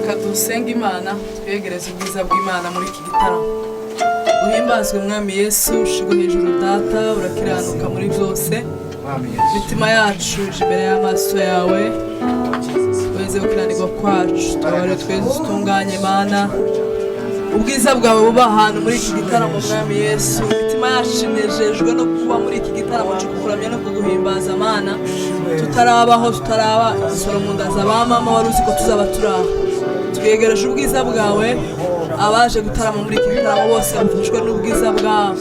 Kadusenga Imana twegereze ubwiza bw'Imana muri iki gitaramo. Uhimbazwe mwami Yesu, ushigo hejuru data, urakiranuka muri byose. Mitima yacu imbere y'amaso yawe, weze gukiranirwa kwacu, twabare tweze utunganye Imana. Ubwiza bwawe buba ahantu muri iki gitaramo mwami Yesu. Mitima yacu inejejwe no kuba muri iki gitaramo cyo kukuramya no kuguhimbaza Mana. Tutarabaho tutaraba isoro mu nda z'abamama wari uzi ko tuzaba turaho. Twegereje ubwiza bwawe, abaje gutarama muri iki gitaramo bose bafashwe n'ubwiza bwawe.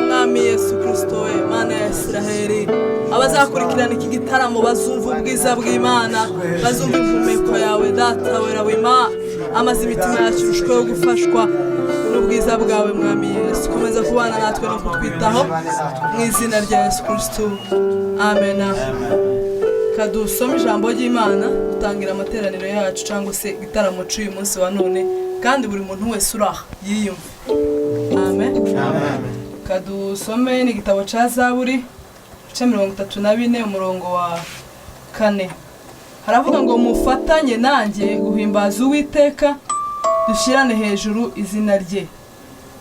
Mwami Yesu Kristo we, Mana ya Isiraheli, abazakurikirana iki gitaramo bazumva ubwiza bw'Imana, bazumva impumeko yawe data wera w'Imana, amaze imitima yacu irusheho gufashwa n'ubwiza bwawe mwami Yesu. Komeza kubana natwe no kutwitaho mu izina rya Yesu Kristo, amen. Kadusome ijambo ry'Imana dutangira amateraniro yacu cyangwa se igitaramo cy'uyu munsi wa none, kandi buri muntu wese uraha yiyumve. Amen. Kadusome ni igitabo cya Zaburi ibice 34 umurongo wa 4. Haravuga ngo mufatanye nanjye guhimbaza Uwiteka, dushyirane hejuru izina rye.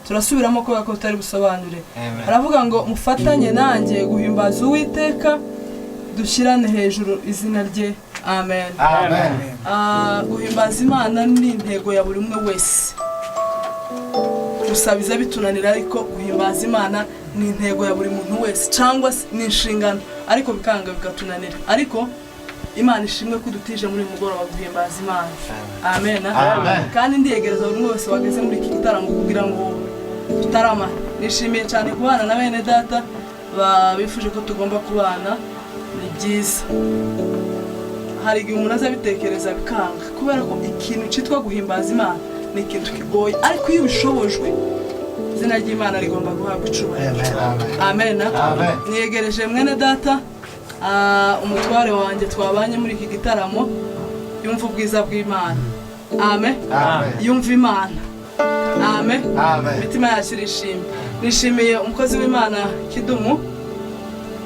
Turasubiramo ko tutari busobanure. Haravuga ngo mufatanye nanjye guhimbaza Uwiteka, dushyirane hejuru izina rye. Amen. Guhimbaza Imana ni intego ya buri umwe wese. Gusabiza bitunanira, ariko guhimbaza Imana ni intego ya buri muntu wese, cyangwa ni inshingano, ariko bikanga bikatunanira. Ariko Imana ishimwe ko dutije muri mugoroba guhimbaza Imana. Amen. Kandi ndiyegereza buri wese wageze muri iki gitaramo kugira ngo tutarama. Nishimiye cyane kubana na bene data babifuje ko tugomba kubana. Ni byiza. Hari igihe umuntu azabitekereza bikanga, kubera ko ikintu cyitwa guhimbaza Imana ni ikintu kigoye, ariko iyo ubishobojwe izina ry'Imana rigomba guhabwa icyubahiro. Amen. Niyegereje mwene data, umutware wanjye twabanye muri iki gitaramo, yumva ubwiza bw'Imana. Amen. Yumva Imana. Amen. Mitima yacu irishimye. Nishimiye umukozi w'Imana Kidumu,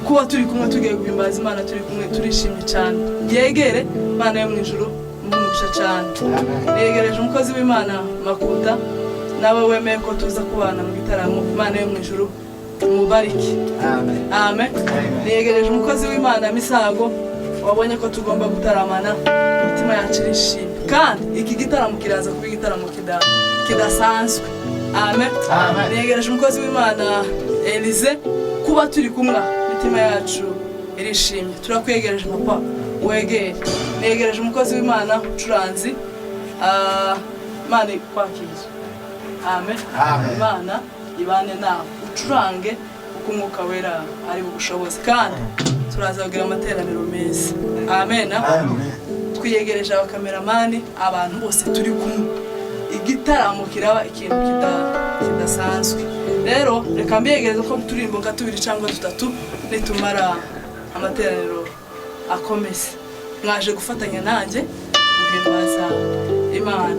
kuba turi kumwe tugiye guhimbaza Imana, turi kumwe turishimye cyane. Yegere Imana yo mu ijuru umugisha cyane. Negereje umukozi w'Imana Makuta, nawe wemeye ko tuza kubana mu gitaramo, Imana yo mu ijuru umubariki. Amen. Negereje umukozi w'Imana Misago, wabonye ko tugomba gutaramana, mitima yacu irishimye. Kandi iki gitaramo kiraza kuba igitaramo kidasanzwe. Amen. Negereje umukozi w'Imana Elize, kuba turi kumwe mitima yacu irishimye. Turakwegereje papa, wegere. Negereje umukozi w'Imana Curanzi, Imana ikwakirize. Amen. Imana ibane nawe, ucurange uko Umwuka Wera ari bugushoboze, kandi turaza kugira amateraniro meza. Amen. Twiyegereje abakameramani, abantu bose turi kumwe. Igitaramo kiraba ikintu kidasanzwe. Rero reka mbiyegereze ko turimbo nka 2 cyangwa 3 nitumara amateraniro akomeze. Mwaje gufatanya nanjye guhimbaza Imana.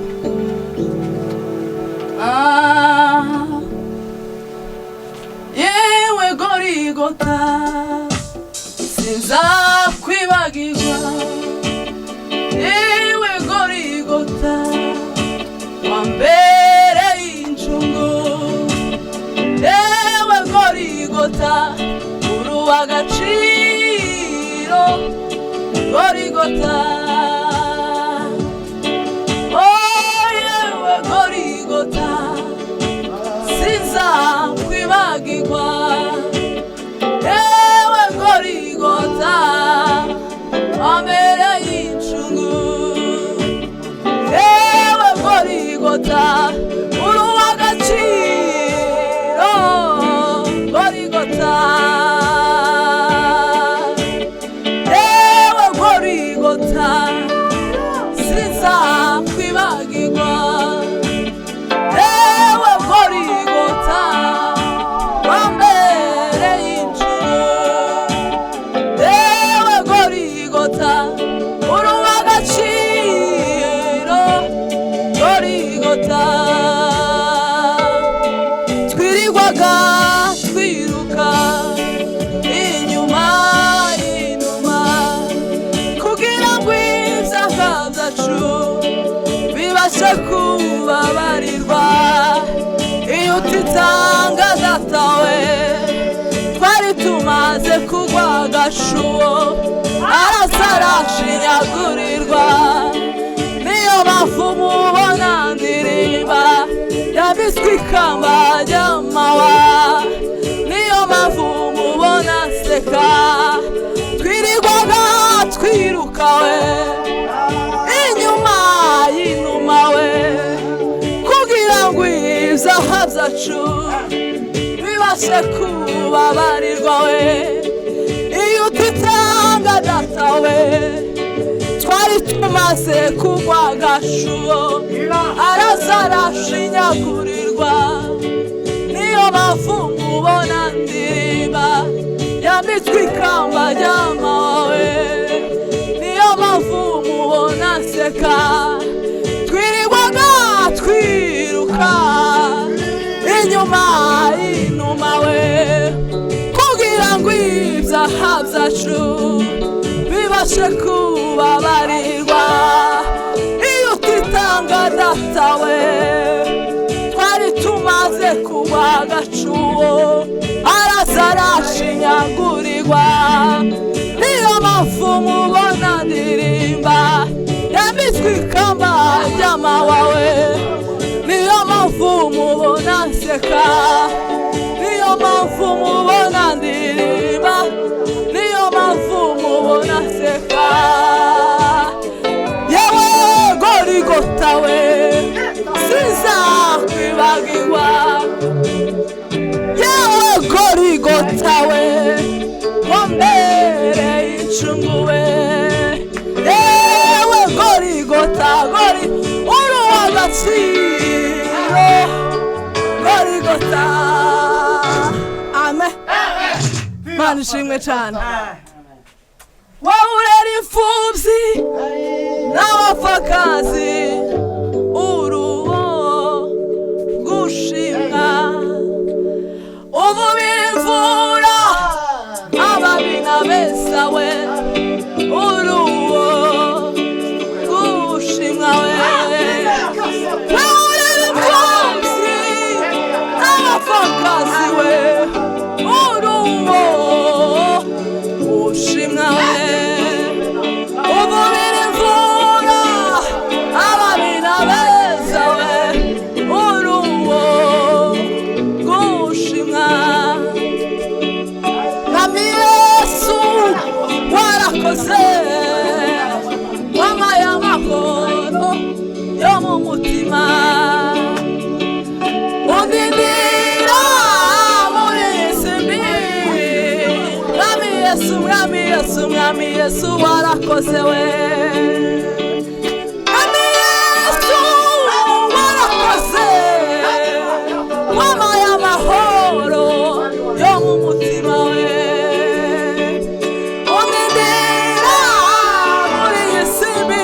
Yewe Gorigota, sinza kwibagirwa. Yewe Gorigota, wambere inchungu. Yewe Gorigota, uruwa agaciro. Gorigota, oh yewe Gorigota, sinza kwibagirwa. Yewe Gorigota, wambere inchungu. Yewe Gorigota, uruwa agaciro. Gorigota, sinza kwibagirwa. Yewe Gorigota, wambere inchungu. Yewe Gorigota, uruwa agaciro. Gorigota, twirirwaga twiruka inyuma kugira ngo ibyaha byacu bibashe kubabarirwa. Iyo utitanga datawe twari tumaze kugwa agashuo, arasa arashinyagurirwa. Niyo mpamvu mubona ndirimba yambitswe ikamba ry'amahwa, niyo mpamvu mubona nseka twirirwaga twirukawe inyuma y'inuma we, kugira ngo ibyaha byacu bibashe kubabarirwa we. Iyo utitanga datawe twari tumaze kugwa agashuo, arasa arashinyagurirwa. Niyo mpamvu mubona ndirimba yambitswe ikamba ry'amahwa we, niyo mpamvu mubona nseka twirirwaga twiruka inyuma y'inuma we, kugira ngo ibyaha byacu bibashe kubabarirwa. Iyo utitanga datawe twari tumaze kugwa agacuo, arasa arashinyagurirwa. Niyo mpamvu mubona ndirimba yambitswe ikamba ry'amahwa we, niyo mpamvu mubona nseka, niyo mpamvu mubona ndirimba, niyo mpamvu mubona nseka. Yewe Gorigota we sinzakwibagirwa, yewe Gorigota we wambereye incungu we, yewe Gorigota uri uw'agaciro, Gorigota. Amen. Mana ishimwe cyane. Wowe urera imfubyi n'abapfakazi, uruwo gushimwa. Uvubira imvura ababi n'abeza we, uruwo gushimwa we. Wowe urera imfubyi n'abapfakazi we, uruwo gushimwa we. Uvubira imvura ababi n'abeza we, uruwo gushimwa. Mwami Yesu warakoze, wampaye amahoro yo mu mutima, undindira muri iyi si mbi. Mwami Yesu, Mwami Yesu, Mwami Yesu warakoze we. Mwami Yesu warakoze, wampaye amahoro yo mu mutima we, undindira muri iyi si mbi.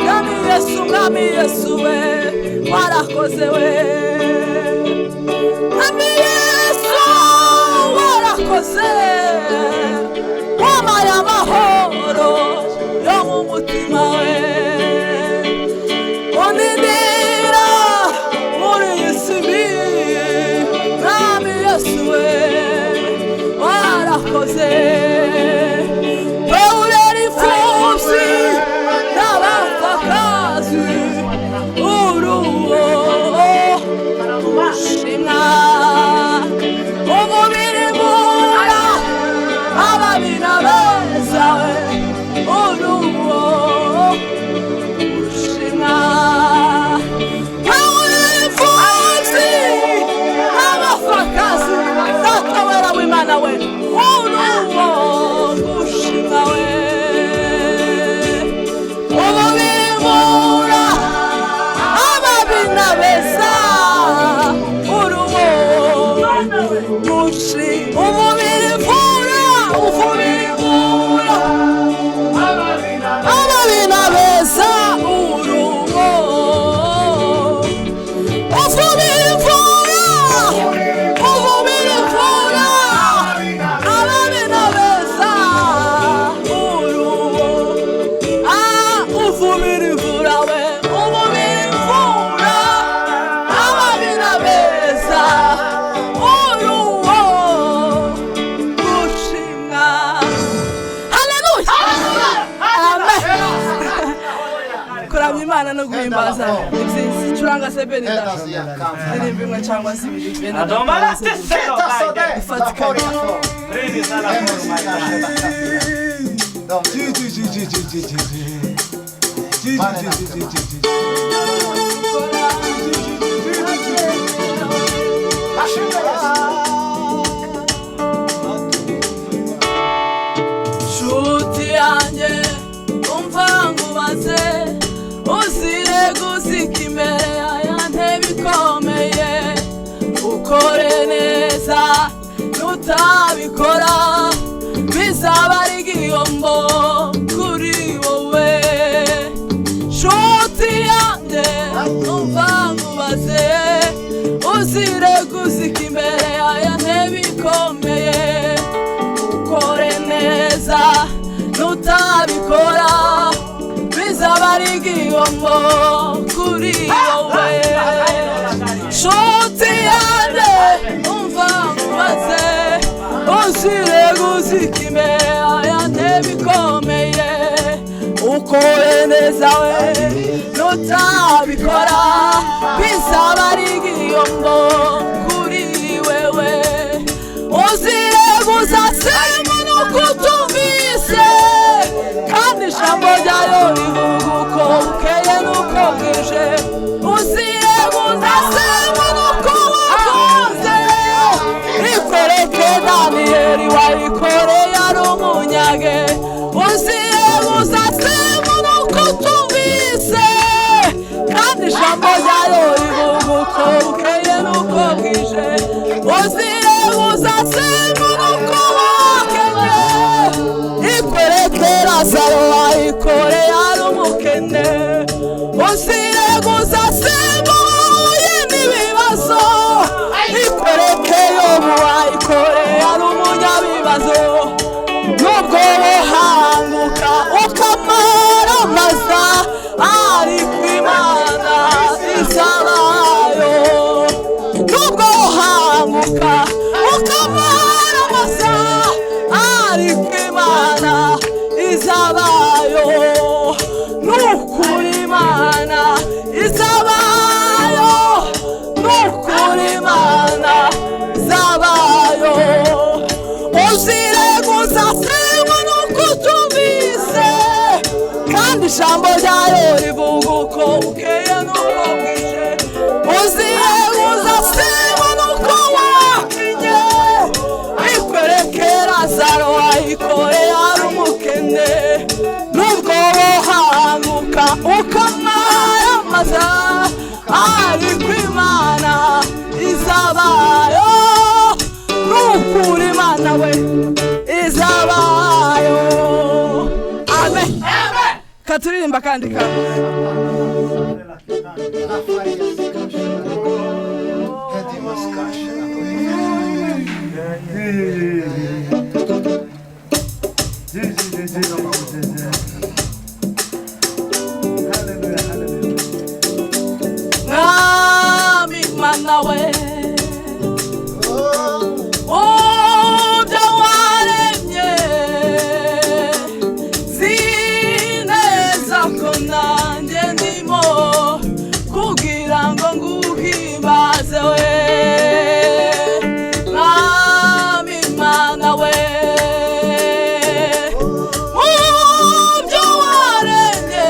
Mwami Yesu, Mwami Yesu we warakoze we. Mwami Yesu warakoze, wampaye amahoro yo mu mutima we, undindira muri iyi si mbi. Mwami Yesu we warakoze. Wowe urera imfubyi n'abapfakazi, uruwo gushimwa. Uvubira imvura ababi n'abeza we, uruwo kuramya Imana no guhimbaza ibyiza curanga se benida ndirimba imwe cyangwa se ibiri benida ifatika shuti yanjye umva ngubaze uzire gusika imbere aya ntebe ikomeye ukore neza nutabikora bizaba ari igihombo kuri wowe shuti yanjye umva ngubaze uzire gusika imbere aya ntebe ikomeye ukore neza nutabikora bizaba ari igihombo kuri wowe shuti yanjye umva ngubaze uzire gusika imbere aya ntebe ikomeye ukore neza we nutabikora bizaba ari igihombo kuri wewe uzire gusasema nukutumvise kandi ijambo ryayo rivuga uko bukeye nuko bwije uzire gusasema nuko wakoze ikwereke Daniyeli wayikoreye ari umunyage uzire gusasema nukutumvise kandi ijambo ryayo rivuga uko bukeye nuko bwije uzire gusasema nuko wakenye ikwereke Lazaro wayikoreye ari umukene uzire gusasema uhuye n'ibibazo ikwereke Yobu wayikoreye ari umunyabibazo nubwo wohanguka ukamara amaza ariko Imana izabayo nubwo wohanguka ukamara amaza ariko Imana izabayo nukuri Imana izabayo nukuri Imana izabayo uzire gusasema nukutumvise kandi ijambo ryayo rivuga uko bukeye nuko bwije uzire gusasema nuko wakinye ikwereke Lazaro wayikoreye ari umukene nubwo wohanguka ukamara amaza ariko Imana izabayo nukuri Imana we izabayo amen katuririmba kandi mwami Imana we ibyo waremye zineza ko nanjye ndimo kugira ngo nguhimbaze we mwami Imana we ibyo waremye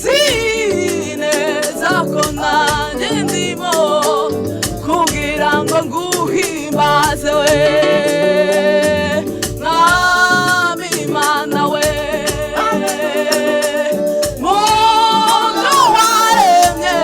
zineza ko nanjye ndimo kugira ngo nguhimbaze we mwami Imana we ibyo waremye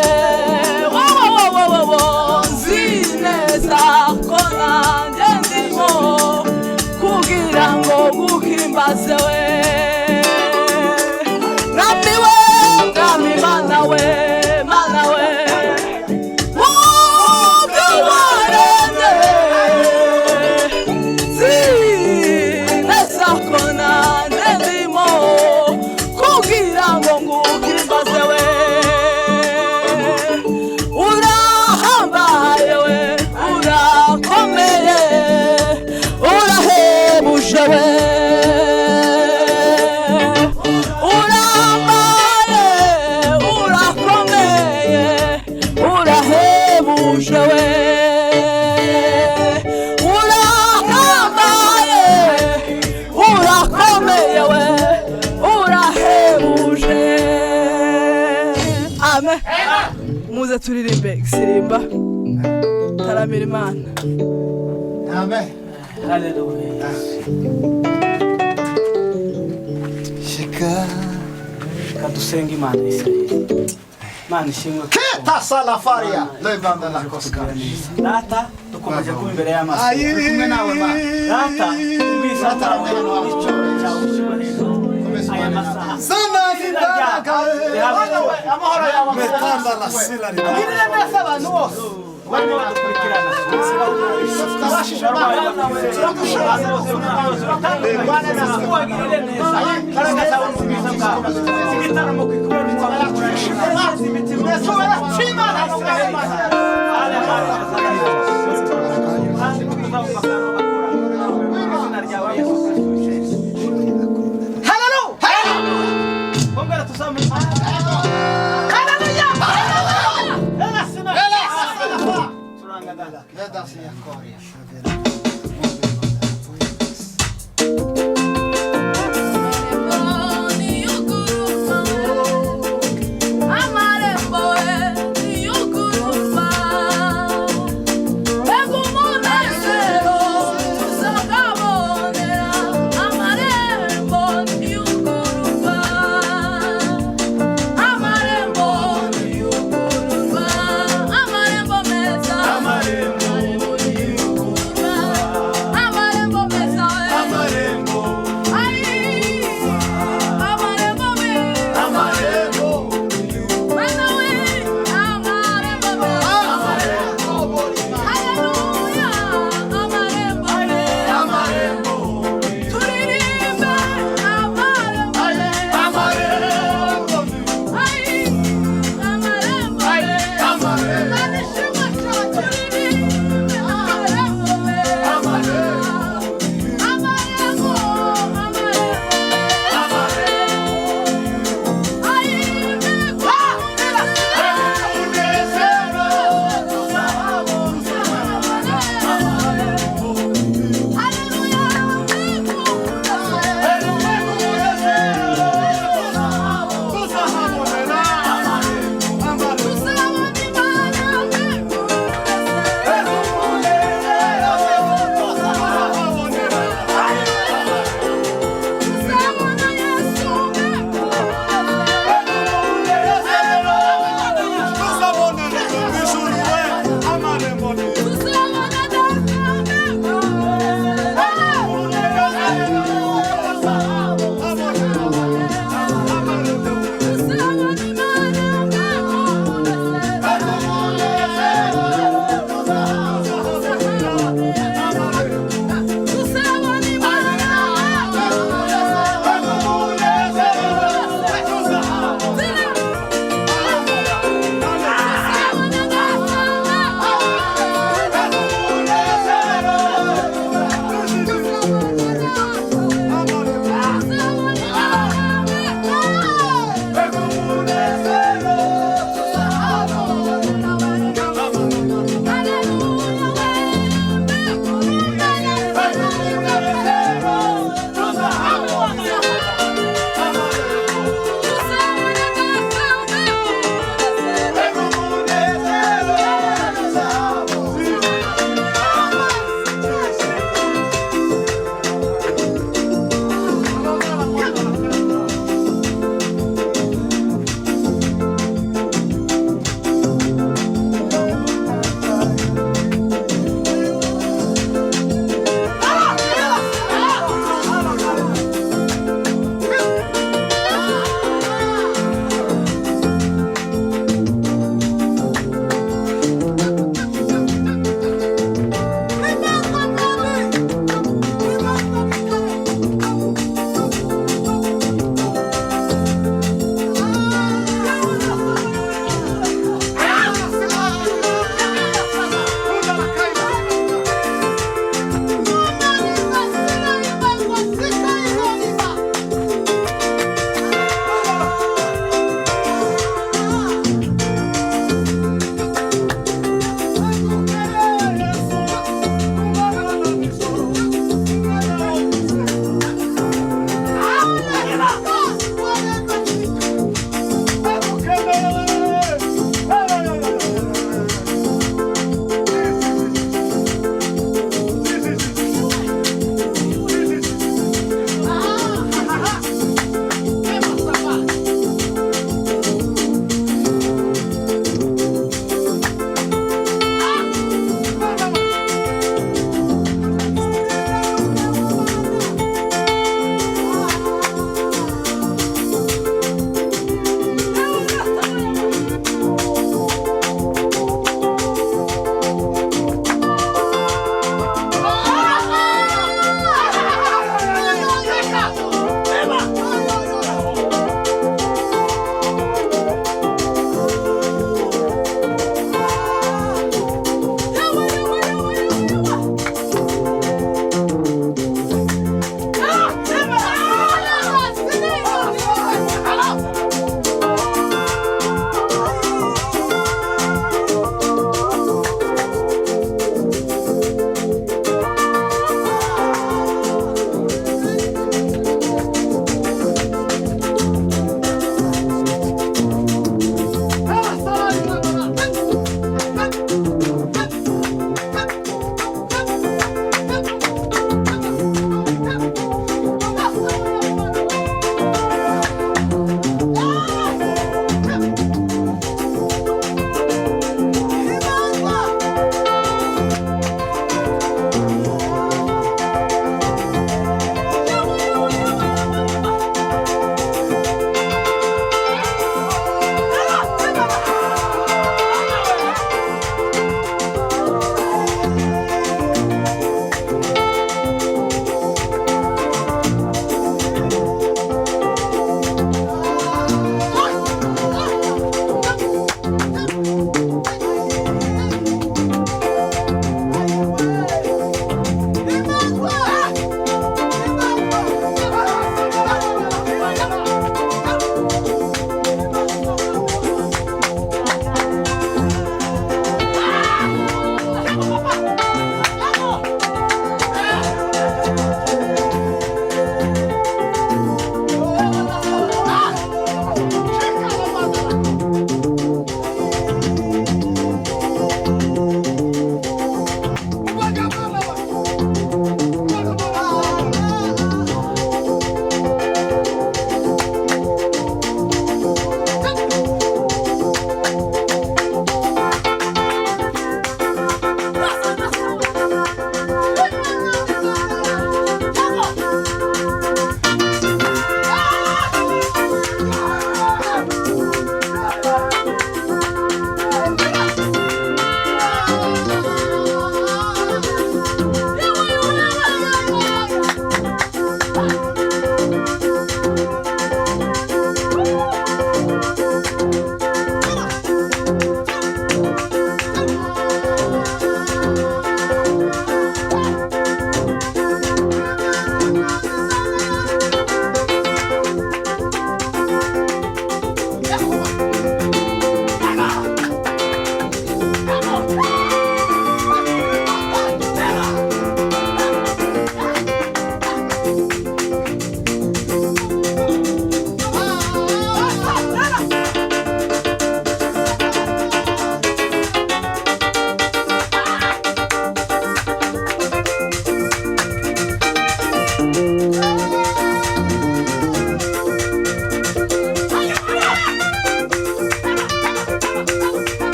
ishimwe muze turirimbe sirimba taramira Imana. Amen. Hallelujah. Shika Kadusenga Imana Israeli. Imana ishimwe Keta salafaria lebanda la koska. Data dukomeje kuba imbere y'amaso. Kumwe nawe ma. Data ubisata icyoro cyawe cyubahiro. Aya masaha. Sana zindaka. Amahoro yawe metanda la sila ni. Ngirira neza abantu bose. Barimo badukurikirana.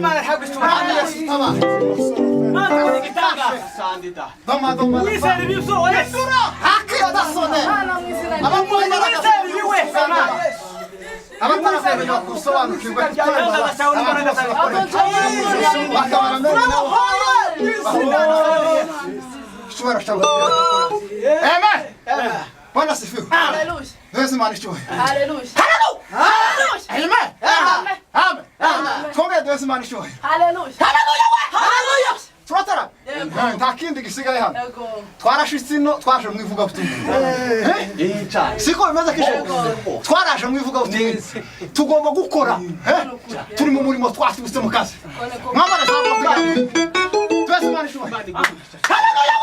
Imana ntabwo ishobora. Mana uri igitangaza. Sandida. Wizera ibyo Yesu. Hakidasone. Abamwizera ibiwe. abatarafanya gusobanukirwa Bwana sifiwe. Haleluya. Yesu maana icyuhe. Haleluya. Amen. Amen. Twongere Yesu maana icyuhe. Haleluya. Haleluya. Turatara. Nta kindi gisigaye hano. Twarashitse ino twaje mu ivuga butumwa. Siko bimeze kishe. Twaraje mu ivuga butumwa. Tugomba gukora. Turi mu murimo twasibutse mu kazi. Mwamara sabo tugaye. Yesu maana icyuhe. Haleluya.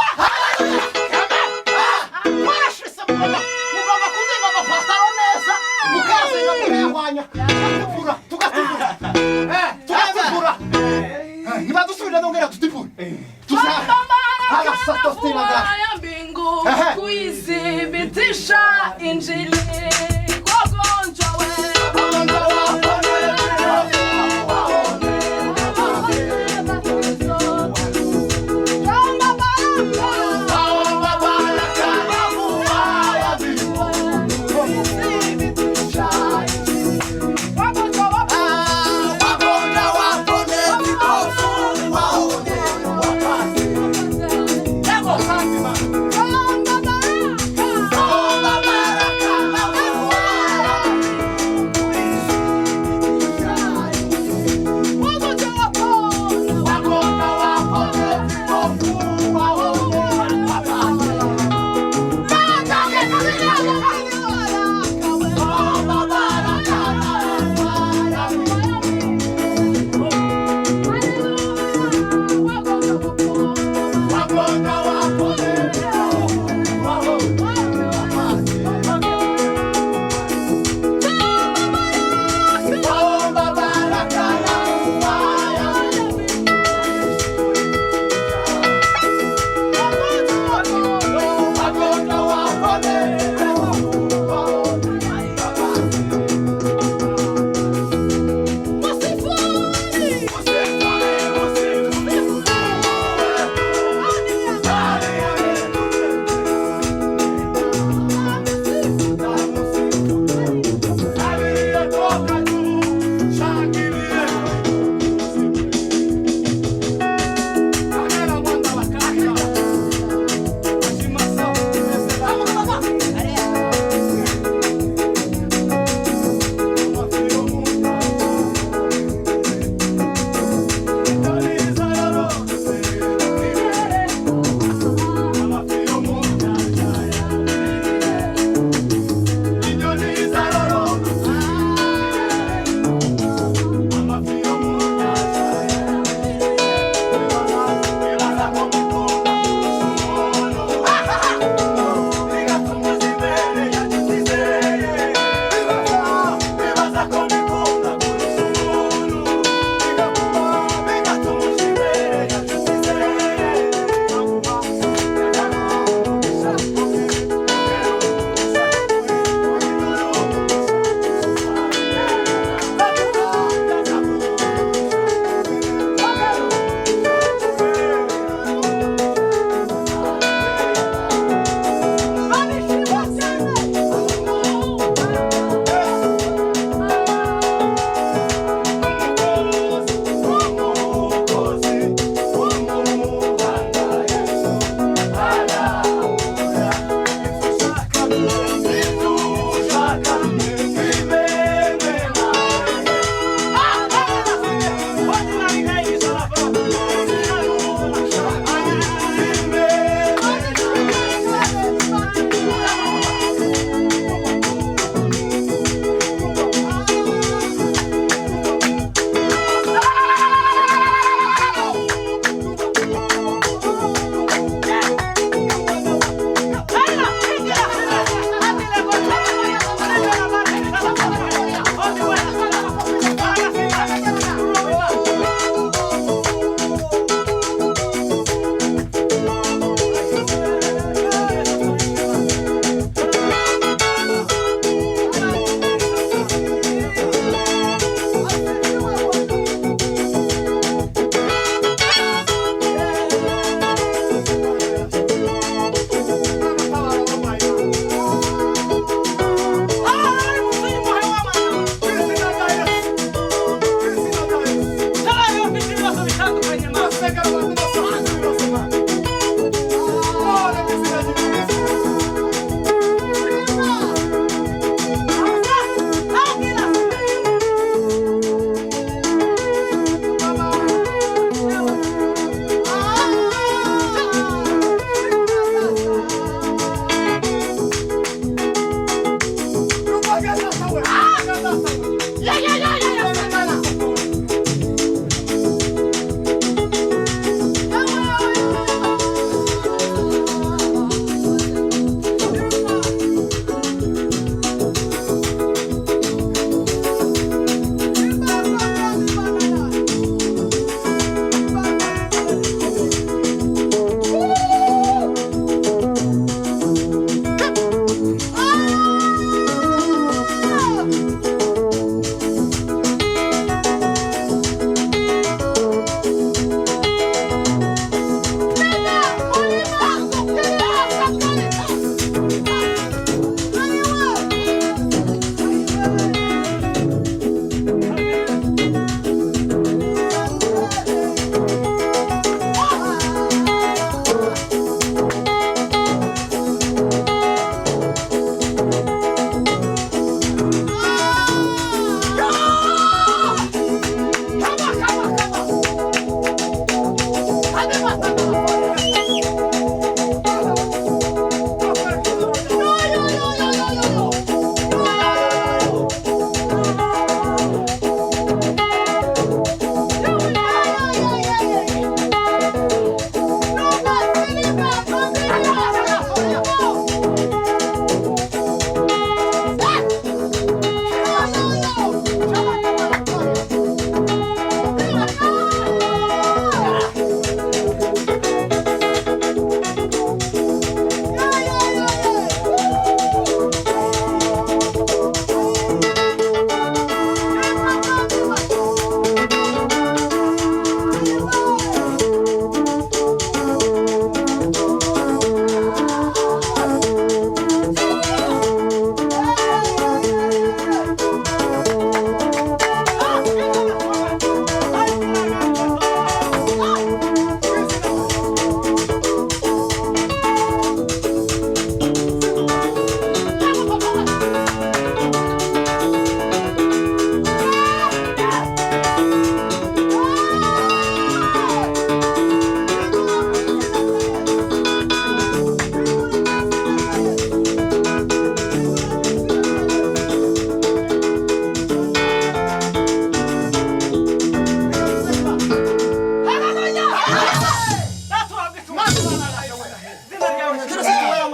Niba dusubira ndongera tutipura. Ya mbingu kuithibitisha injili wagonjwa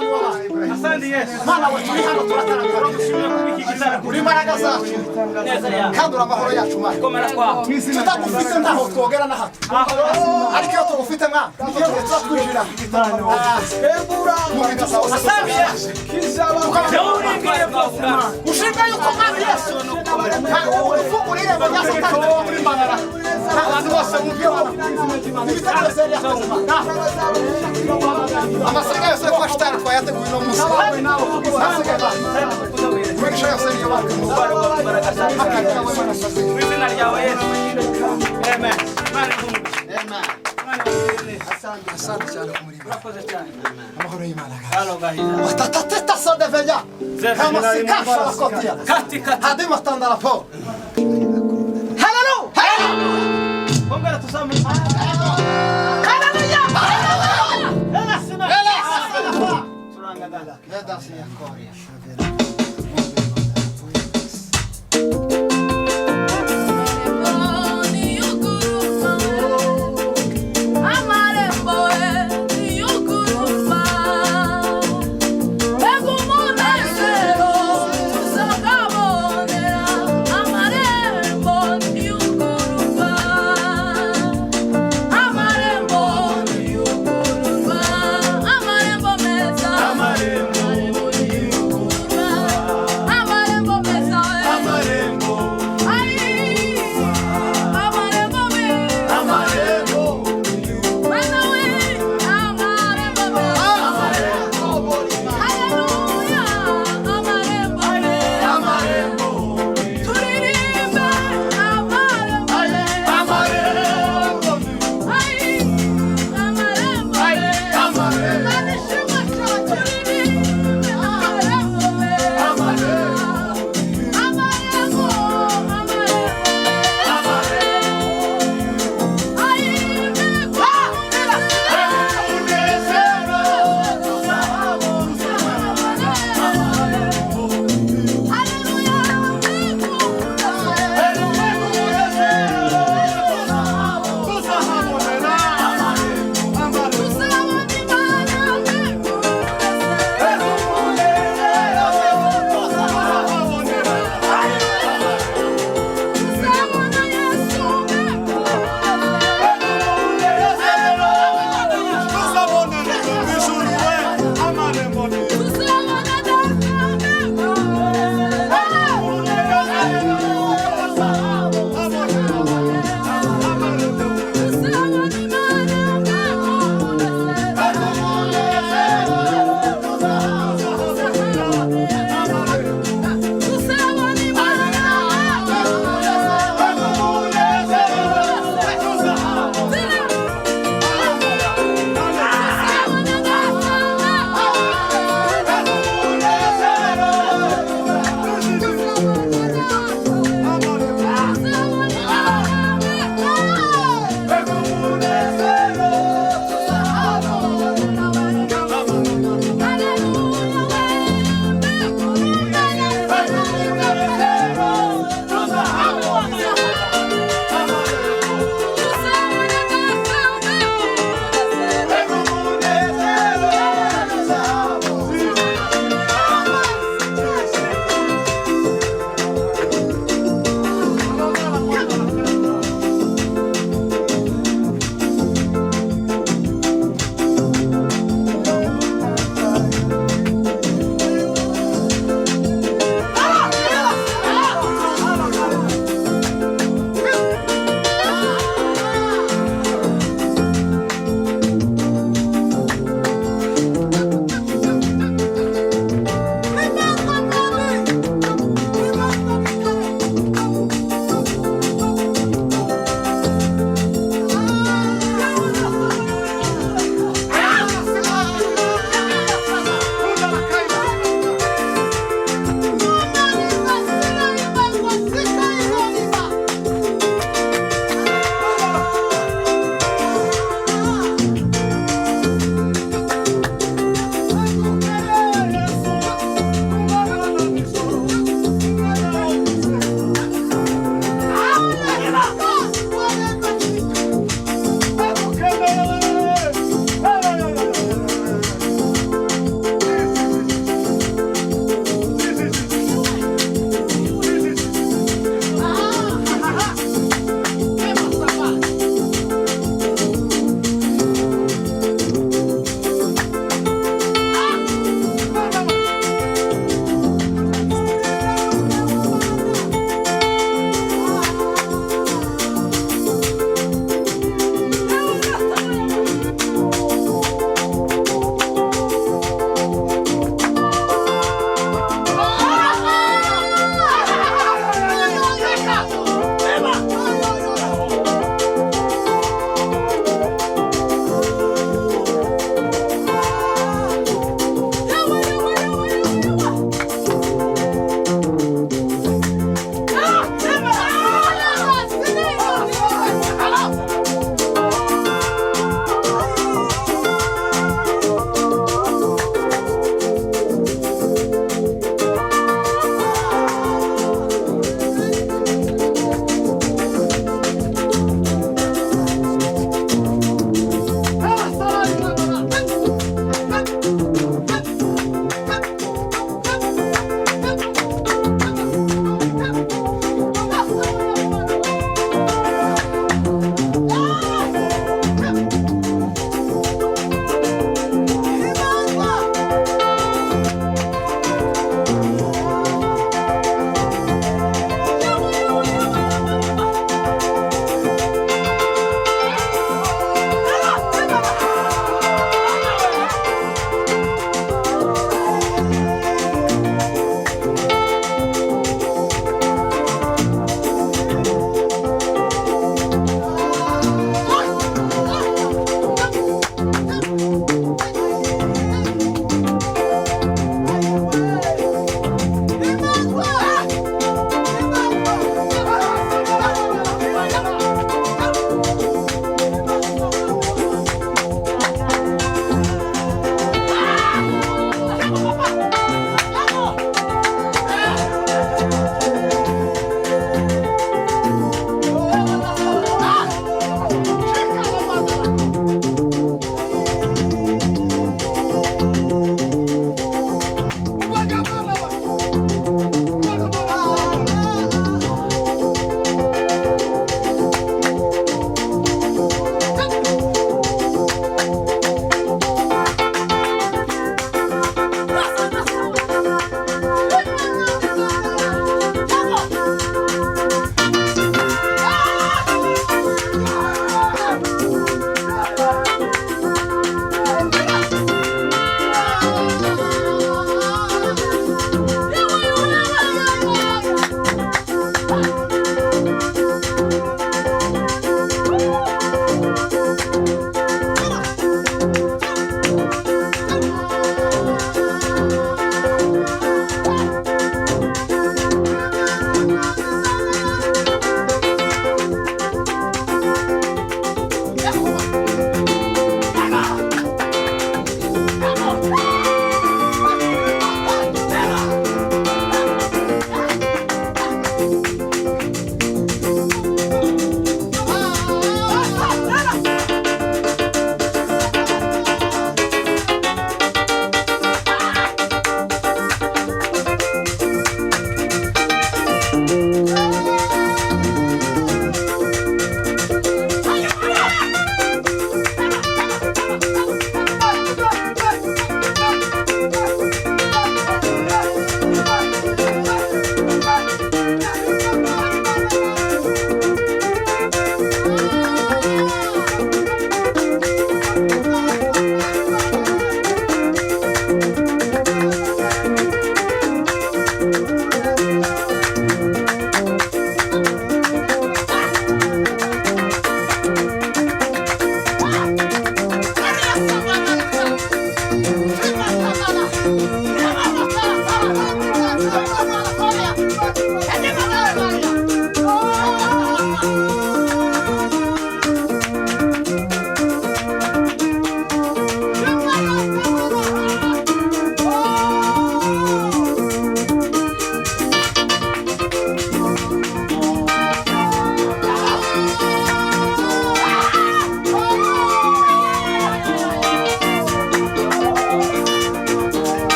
mwami w'abami. Asante Yesu. Mana we turi hano turataramira. Turagushimira kubiki gitaramo. Uri imbaraga zacu. Neza yawe. Kandi uri amahoro yacu mwami. Komera kwawe. Tutagufite ntaho twogera na hato. Ariko iyo tugufite mwami, nicyo gihe tuba twinjira mu gitaramo. Mu bigasa wose. Asante Yesu. Jawuringiye bose. Ushimwe yuko mwami Yesu. Ufungura irembo rya Satani muri Mbarara. Abantu bose mubwira. Ibitaro byose byakazima. Amasenga yose yo kwa Shitani twayateguye uno munsi. Umugisha yose niyo bari mu Izina ryawe Yesu. Amen. Asante cyane kumurimo. Urakoze cyane. Amahoro y'Imana. Halo gahina. Watatata sadevenya. Kama sikasha wakotia. Katika Hadi matanda rapo. Hallelujah. Kongera tusamu. Hallelujah. Turanga dada. Neda siya Korea.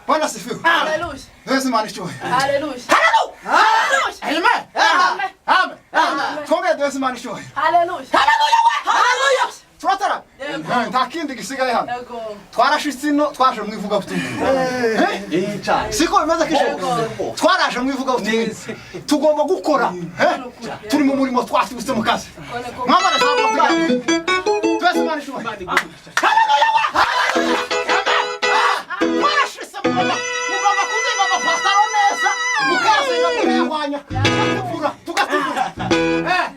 Bwana sifiwe. Haleluya. Yesu manichwe. Haleluya. Haleluya. Amen. Amen. Amen. Twongere Yesu manichwe. Haleluya. Haleluya. Turatara. Yego. Nta kindi gisigaye hano. Yego. Twarashitse ino twaje mu ivuga butumwa. Siko bimeze kishe. Twaraje mu ivuga butumwa. Tugomba gukora. Turi mu murimo twasubitse mu kazi. Mwabara sabo tugaye. Yesu manichwe. Haleluya. Twarashitse mugomba kuzinga amapataro neza. Mukazinga murehwanya. Tugatipura.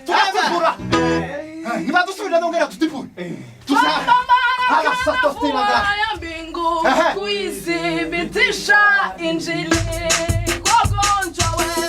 Tugatipura. Niba dusubira ndongera tutipure. Ya mbingu kuithibitisha injili wagonjwa wewe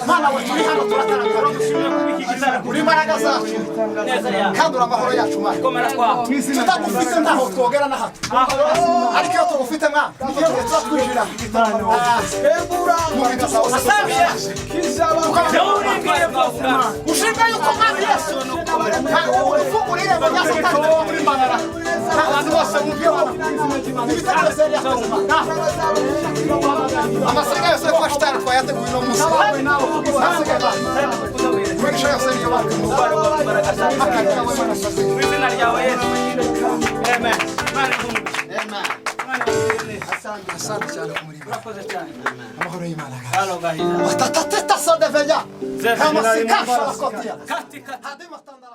Mana we turi hano turataramira uri imbaraga zacu kandi uri amahoro yacu Mana tutagufite ntaho twogera na hato ariko iyo tugufite mwana niyo tuza twinjira ushinga yuko mwami Yesu ufungura irembo rya Satani muri Manara abantu bose mubwira ibitaro seri yakoze amasenga yose kwa shitani twayateguye no musi mwigisha yose niyo Izina ryawe Yesu. Amen. asante cyane kumurimo Urakoze cyane. amahoro y'Imana Halo gahina. watatata sodevenya kama sikasha la kotia Katika hadi matanda